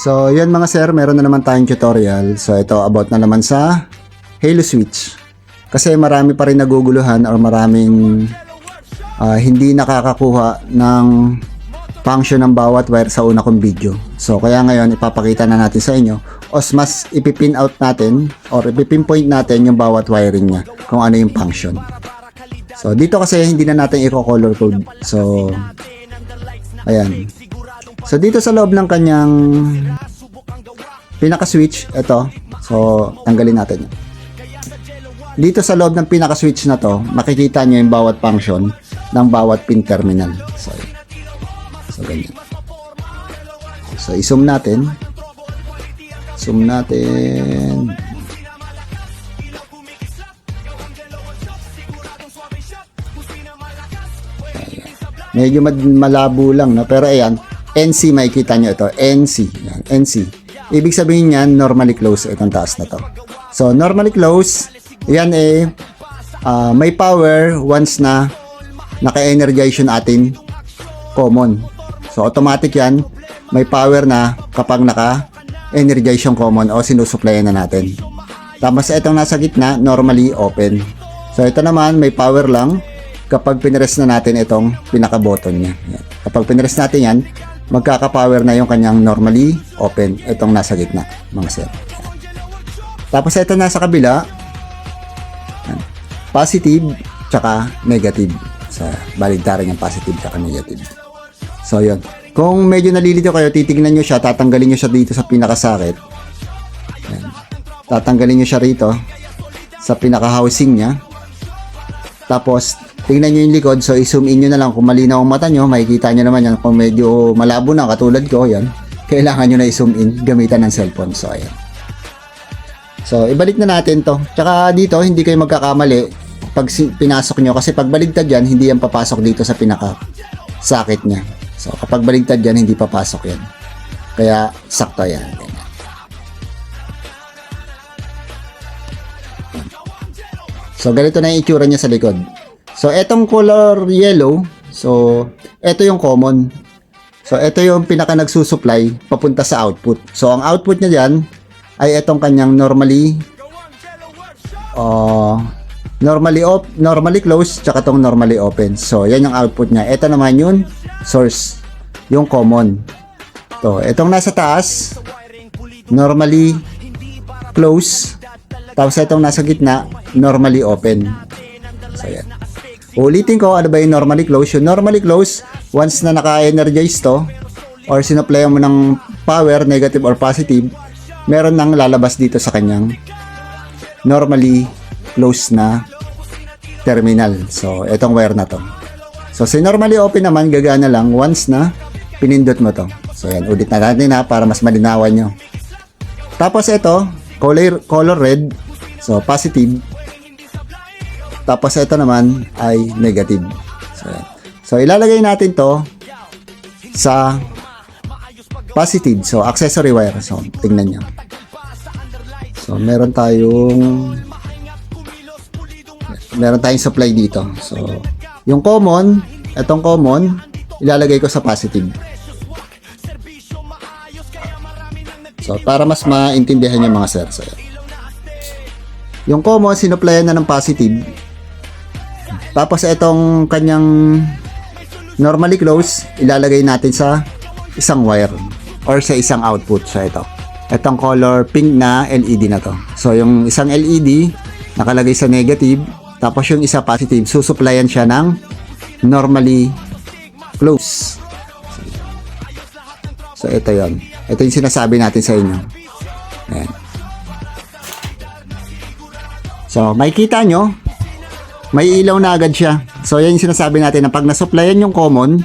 So, yun mga sir, meron na naman tayong tutorial. So, ito about na naman sa Halo Switch. Kasi marami pa rin naguguluhan or maraming hindi nakakakuha ng function ng bawat wire sa una kong video. So, kaya ngayon ipapakita na natin sa inyo o mas ipipin out natin or ipipinpoint natin yung bawat wiring niya kung ano yung function. So, dito kasi hindi na natin i-color code. So, ayan. So, dito sa loob ng kanyang pinaka-switch, ito. So, tanggalin natin yun. Dito sa loob ng pinaka-switch na to, makikita nyo yung bawat function ng bawat pin terminal. So, ganyan. So, i-zoom natin. Zoom natin. Ayan. Medyo malabo lang, no? Pero ayan, NC, makikita nyo ito. NC. Ayan, NC. Ibig sabihin yan, normally close. Itong taas na to. So, normally close. Yan may power once na naka-energize yung atin common. So, automatic yan. May power na kapag naka-energize yung common o sinusupplyan na natin. Tapos, itong nasa gitna, normally open. So, ito naman, may power lang kapag pinress na natin itong pinaka-button niya. Yan. Kapag pinress natin yan, magkaka-power na yung kanyang normally open. Itong nasa gitna, mga sir. Tapos, ito nasa kabila, positive tsaka negative. Sa baligtaran yung positive tsaka negative. So, yun. Kung medyo nalilito kayo, titignan nyo siya, tatanggalin nyo siya dito sa pinakasakit. Ayan. Tatanggalin nyo siya rito sa pinaka-housing niya. Tapos, tingnan nyo yung likod. So, i-zoom in nyo na lang. Kung malinaw ang mata nyo, makikita nyo naman yan. Kung medyo malabo na, katulad ko, yan. Kailangan nyo na i-zoom in, gamitan ng cellphone. So, ayan. So, ibalik na natin to. Tsaka dito, hindi kayo magkakamali pag pinasok nyo. Kasi pag baligtad yan, hindi yan papasok dito sa pinaka-sakit niya. So, kapag baligtad yan, hindi papasok yan. Kaya, sakto yan. So, ganito na yung itsura niya sa likod. So, etong color yellow, so, eto yung common. So, eto yung pinaka nagsusupply papunta sa output. So, ang output niya dyan, ay itong kanyang normally close tsaka tong normally open. So, yan yung output niya. Ito naman yung source, yung common. To, itong nasa taas, normally close. Tapos itong nasa gitna, normally open. So, yan. Ulitin ko, ano ba yung normally close? Yung normally close, once na naka-energize to, or sinupplyan mo ng power, negative or positive, meron nang lalabas dito sa kanyang normally close na terminal. So, itong wire na to. So, si normally open naman, gagana lang once na pinindot mo to. So, yan. Ulit na natin para mas malinawan nyo. Tapos, ito, color red. So, positive. Tapos, ito naman ay negative. So, yan. So, ilalagay natin to sa positive. So, accessory wire. So, tingnan nyo. So, meron tayong supply dito. So, yung common, itong common, ilalagay ko sa positive. So, para mas maintindihan nyo mga sir. So, yung common, sinuplayan na ng positive. Tapos, itong kanyang normally close, ilalagay natin sa isang wire or sa isang output. So, itong color pink na LED na to. So, yung isang LED nakalagay sa negative, tapos yung isa positive, susupplyan siya ng normally close. So, ito yon. Ito yung sinasabi natin sa inyo. Ayan. So, makikita nyo, may ilaw na agad siya. So, yan yung sinasabi natin na pag nasupplyan yung common,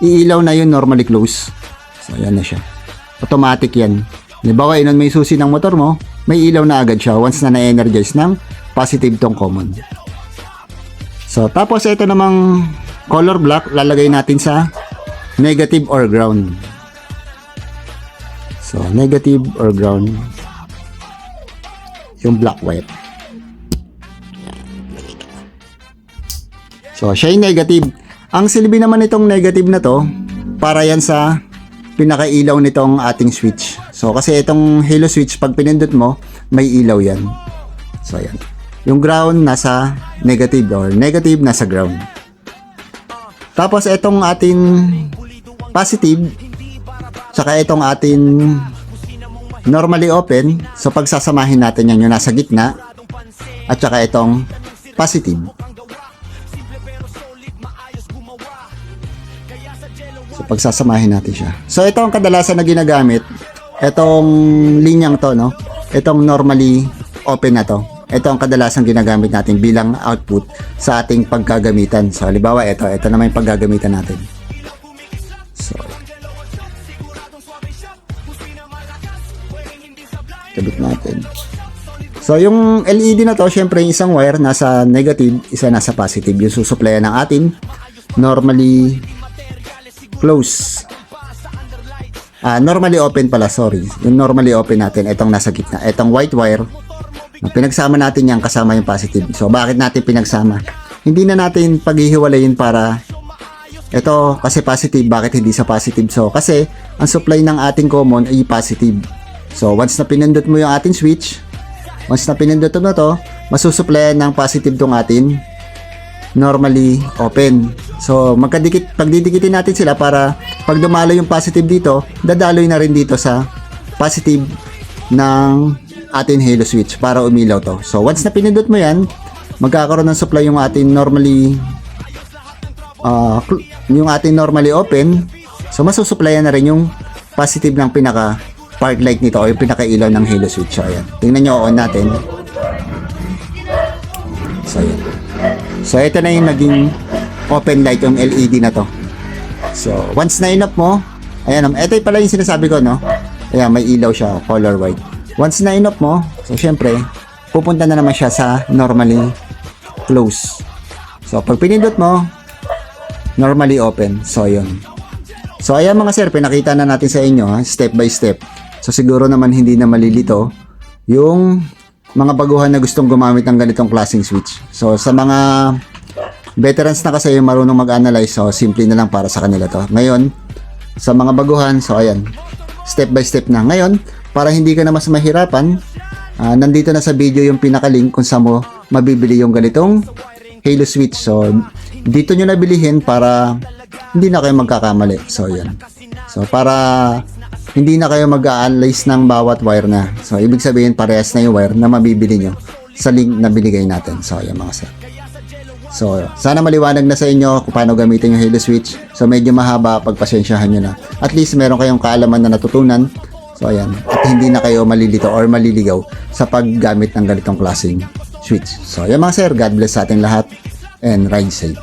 iilaw na yung normally close. So, yan na siya. Automatic yan. Halimbawa, inon may susi ng motor mo, may ilaw na agad siya once na na-energize ng positive tong common. So, tapos ito namang color black, lalagay natin sa negative or ground. So, negative or ground yung black wire. So, siya yung negative. Ang silbi naman itong negative na to, para yan sa pinakailaw nitong ating switch. So kasi itong halo switch, pag pinindot mo, may ilaw yan. So ayan. Yung ground nasa negative or negative nasa ground. Tapos itong ating positive, tsaka itong ating normally open. So pagsasamahin natin yan yung nasa gitna, at tsaka itong positive. So pagsasamahin natin siya. So ito ang kadalasan na ginagamit. Itong linyang to, no? Itong normally open na to. Ito ang kadalasan ginagamit natin bilang output sa ating paggagamitan. So halimbawa ito naman yung paggagamitan natin. So kabit natin. So yung LED na to, syempre yung isang wire nasa negative, isa nasa positive. Yung susuplayan ng atin normally close. Normally open pala, sorry. Yung normally open natin, itong nasa gitna. Itong white wire, pinagsama natin yan kasama yung positive. So, bakit natin pinagsama? Hindi na natin paghihiwalayin para ito kasi positive, bakit hindi sa positive? So, kasi ang supply ng ating common ay positive. So, once na pinindot mo yung ating switch, once na pinindot mo to, masusuplayan ng positive tong atin normally open. So, pagdidikitin natin sila para pag dumalo yung positive dito, dadaloy na rin dito sa positive ng ating halo switch para umilaw to. So, once na pinindot mo yan, magkakaroon ng supply yung ating normally open. So, masusuplayan na rin yung positive ng pinaka park light nito o yung pinaka ilaw ng halo switch. So, ayan. Tingnan nyo, on natin. So, ayan. So, ito na yung naging open light, yung LED na to. So, once na in-off mo, ayan, ito pala yung sinasabi ko, no? Ayan, may ilaw siya, color white. Once na in-off mo, so, syempre, pupunta na naman siya sa normally close. So, pag pinindot mo, normally open. So, yun. So, ayan mga sir, pinakita na natin sa inyo, ha? Step by step. So, siguro naman hindi na malilito yung mga baguhan na gustong gumamit ng ganitong klaseng switch. So, sa mga veterans na kasi yung marunong mag-analyze, so, simple na lang para sa kanila to. Ngayon, sa mga baguhan, so, ayan, step by step na. Ngayon, para hindi ka na mas mahirapan, nandito na sa video yung pinaka-link kung saan mo mabibili yung ganitong halo switch. So, dito nyo nabilihin para hindi na kayo magkakamali. So, yan. So, para hindi na kayo mag-a-analyze ng bawat wire na. So, ibig sabihin, parehas na yung wire na mabibili nyo sa link na binigay natin. So, yan mga sir. So, sana maliwanag na sa inyo kung paano gamitin yung halo switch. So, medyo mahaba, pagpasensyahan nyo na. At least, meron kayong kaalaman na natutunan. So, ayan. At hindi na kayo malilito or maliligaw sa paggamit ng ganitong klaseng switch. So, yan mga sir. God bless sa ating lahat and ride safe.